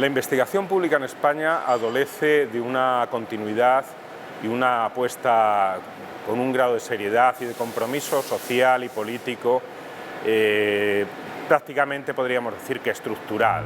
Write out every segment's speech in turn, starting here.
La investigación pública en España adolece de una continuidad y una apuesta con un grado de seriedad y de compromiso social y político prácticamente podríamos decir que estructural.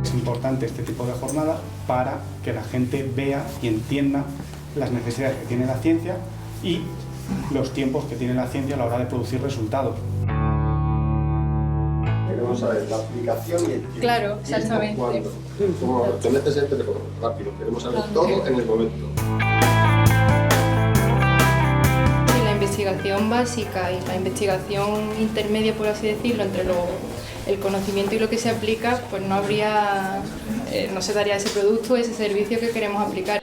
Es importante este tipo de jornada para que la gente vea y entienda las necesidades que tiene la ciencia y los tiempos que tiene la ciencia a la hora de producir resultados. Queremos saber la aplicación y el tiempo. Claro, exactamente. ¿Cuándo? Como te metes en el teléfono, rápido. Queremos saber todo en el momento. La investigación básica y la investigación intermedia, por así decirlo, entre el conocimiento y lo que se aplica, pues no se daría ese producto, ese servicio que queremos aplicar.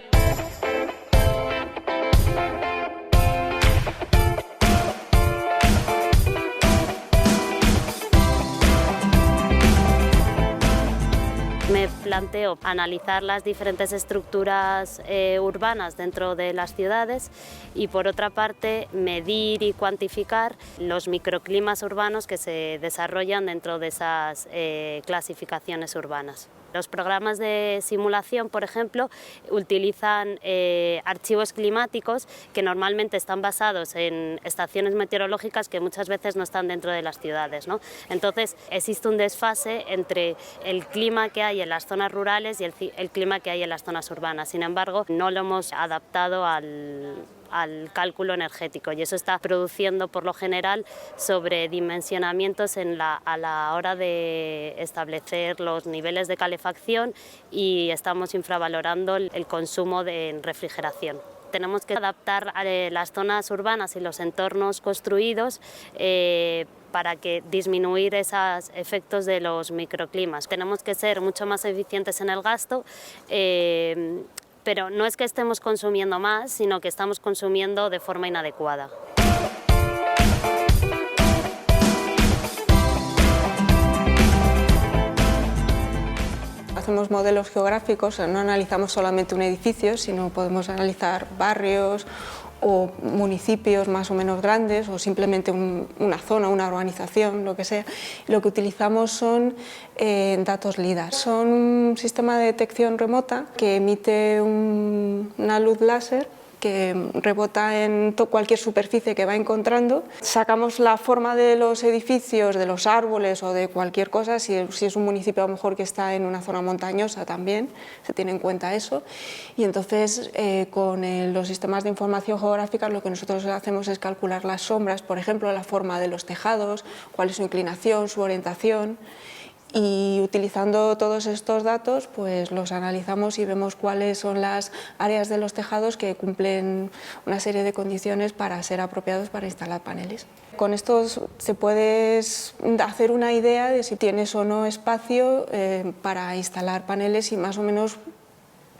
Me planteo analizar las diferentes estructuras urbanas dentro de las ciudades y, por otra parte, medir y cuantificar los microclimas urbanos que se desarrollan dentro de esas clasificaciones urbanas. Los programas de simulación, por ejemplo, utilizan archivos climáticos que normalmente están basados en estaciones meteorológicas que muchas veces no están dentro de las ciudades, ¿no? Entonces existe un desfase entre el clima que hay en las zonas rurales y el clima que hay en las zonas urbanas. Sin embargo, no lo hemos adaptado al cálculo energético y eso está produciendo por lo general sobredimensionamientos a la hora de establecer los niveles de calefacción y estamos infravalorando el consumo de refrigeración. Tenemos que adaptar las zonas urbanas y los entornos construidos para disminuir esos efectos de los microclimas. Tenemos que ser mucho más eficientes en el gasto, pero no es que estemos consumiendo más, sino que estamos consumiendo de forma inadecuada. Hacemos modelos geográficos, no analizamos solamente un edificio, sino podemos analizar barrios o municipios más o menos grandes o simplemente una zona, una urbanización, lo que sea. Lo que utilizamos son datos LIDAR. Son un sistema de detección remota que emite una luz láser que rebota en cualquier superficie que va encontrando. Sacamos la forma de los edificios, de los árboles o de cualquier cosa, si es un municipio a lo mejor que está en una zona montañosa también, se tiene en cuenta eso. Y entonces con los sistemas de información geográfica lo que nosotros hacemos es calcular las sombras, por ejemplo, la forma de los tejados, cuál es su inclinación, su orientación. Y utilizando todos estos datos, pues los analizamos y vemos cuáles son las áreas de los tejados que cumplen una serie de condiciones para ser apropiados para instalar paneles. Con esto se puede hacer una idea de si tienes o no espacio para instalar paneles y más o menos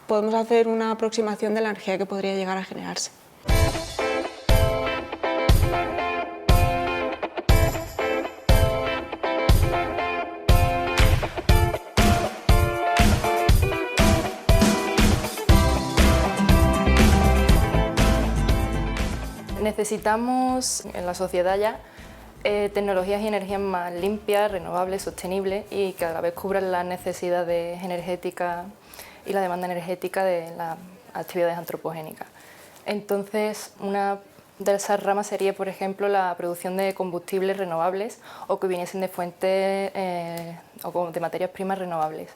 podemos hacer una aproximación de la energía que podría llegar a generarse. Necesitamos en la sociedad ya tecnologías y energías más limpias, renovables, sostenibles y que a la vez cubran las necesidades energéticas y la demanda energética de las actividades antropogénicas. Entonces, una de esas ramas sería, por ejemplo, la producción de combustibles renovables o que viniesen de fuentes o de materias primas renovables.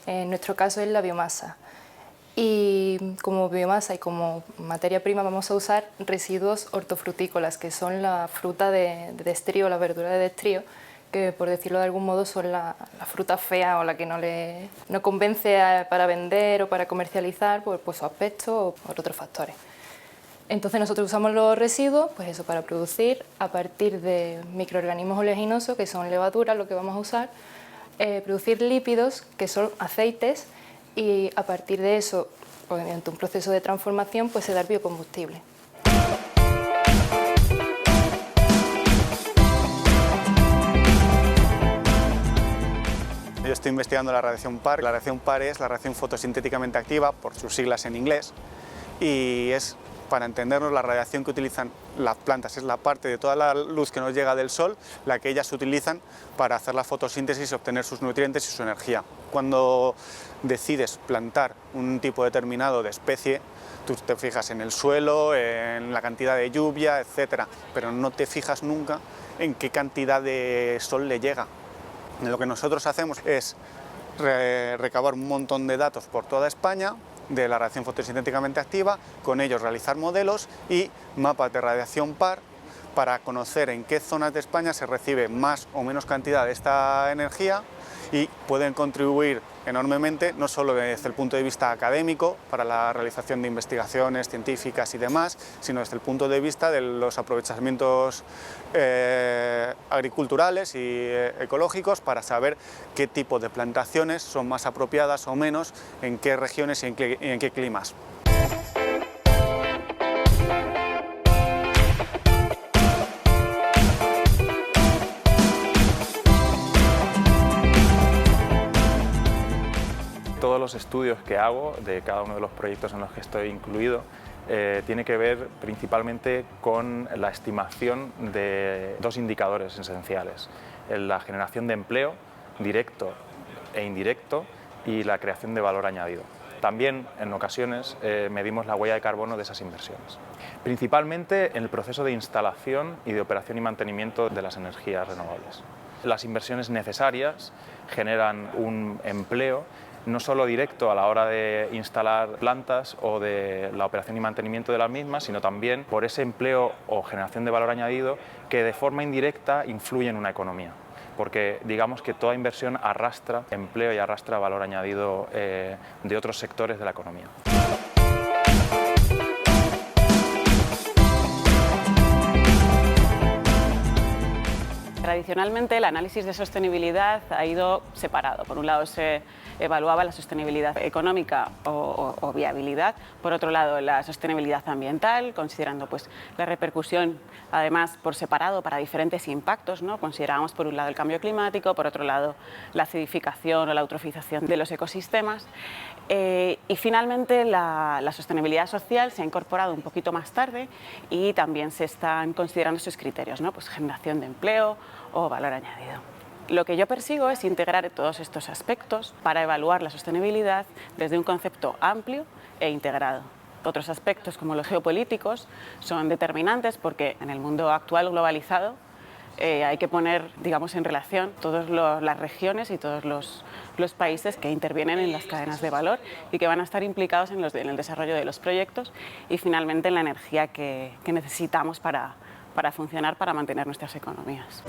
En nuestro caso es la biomasa. Y como biomasa y como materia prima vamos a usar residuos hortofrutícolas, que son la fruta de estrío, la verdura de estrío, que por decirlo de algún modo son la fruta fea o la que no convence para vender o para comercializar por su aspecto o por otros factores. Entonces nosotros usamos los residuos pues eso, para producir a partir de microorganismos oleaginosos, que son levaduras, lo que vamos a usar, producir lípidos, que son aceites, y a partir de eso, pues, mediante un proceso de transformación, pues se da biocombustible. Yo estoy investigando la radiación PAR. La radiación PAR es la radiación fotosintéticamente activa, por sus siglas en inglés, y es Para entendernos, la radiación que utilizan las plantas es la parte de toda la luz que nos llega del sol, la que ellas utilizan para hacer la fotosíntesis y obtener sus nutrientes y su energía. Cuando decides plantar un tipo determinado de especie, tú te fijas en el suelo, en la cantidad de lluvia, etc., pero no te fijas nunca en qué cantidad de sol le llega. Lo que nosotros hacemos es recabar un montón de datos por toda España de la radiación fotosintéticamente activa, con ellos realizar modelos y mapas de radiación par para conocer en qué zonas de España se recibe más o menos cantidad de esta energía, y pueden contribuir enormemente, no solo desde el punto de vista académico, para la realización de investigaciones científicas y demás, sino desde el punto de vista de los aprovechamientos agriculturales y ecológicos, para saber qué tipo de plantaciones son más apropiadas o menos, en qué regiones y en qué climas. Todos los estudios que hago de cada uno de los proyectos en los que estoy incluido tiene que ver principalmente con la estimación de dos indicadores esenciales: la generación de empleo directo e indirecto y la creación de valor añadido. También, en ocasiones, medimos la huella de carbono de esas inversiones, principalmente en el proceso de instalación y de operación y mantenimiento de las energías renovables. Las inversiones necesarias generan un empleo no solo directo a la hora de instalar plantas o de la operación y mantenimiento de las mismas, sino también por ese empleo o generación de valor añadido que de forma indirecta influye en una economía. Porque digamos que toda inversión arrastra empleo y arrastra valor añadido de otros sectores de la economía. Tradicionalmente, el análisis de sostenibilidad ha ido separado. Por un lado se evaluaba la sostenibilidad económica o viabilidad, por otro lado la sostenibilidad ambiental, considerando pues, la repercusión, además por separado para diferentes impactos, ¿no? Considerábamos por un lado el cambio climático, por otro lado la acidificación o la eutrofización de los ecosistemas, y finalmente la sostenibilidad social se ha incorporado un poquito más tarde y también se están considerando sus criterios, ¿no? Pues generación de empleo o valor añadido. Lo que yo persigo es integrar todos estos aspectos para evaluar la sostenibilidad desde un concepto amplio e integrado. Otros aspectos, como los geopolíticos, son determinantes porque en el mundo actual globalizado hay que poner, digamos, en relación todas las regiones y todos los países que intervienen en las cadenas de valor y que van a estar implicados en el desarrollo de los proyectos y finalmente en la energía que necesitamos para funcionar, para mantener nuestras economías.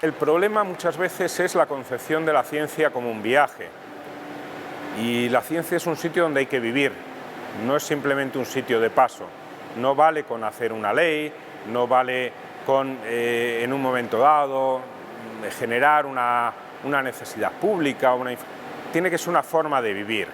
El problema muchas veces es la concepción de la ciencia como un viaje. Y la ciencia es un sitio donde hay que vivir, no es simplemente un sitio de paso. No vale con hacer una ley, no vale con, en un momento dado, generar una necesidad pública. Tiene que ser una forma de vivir.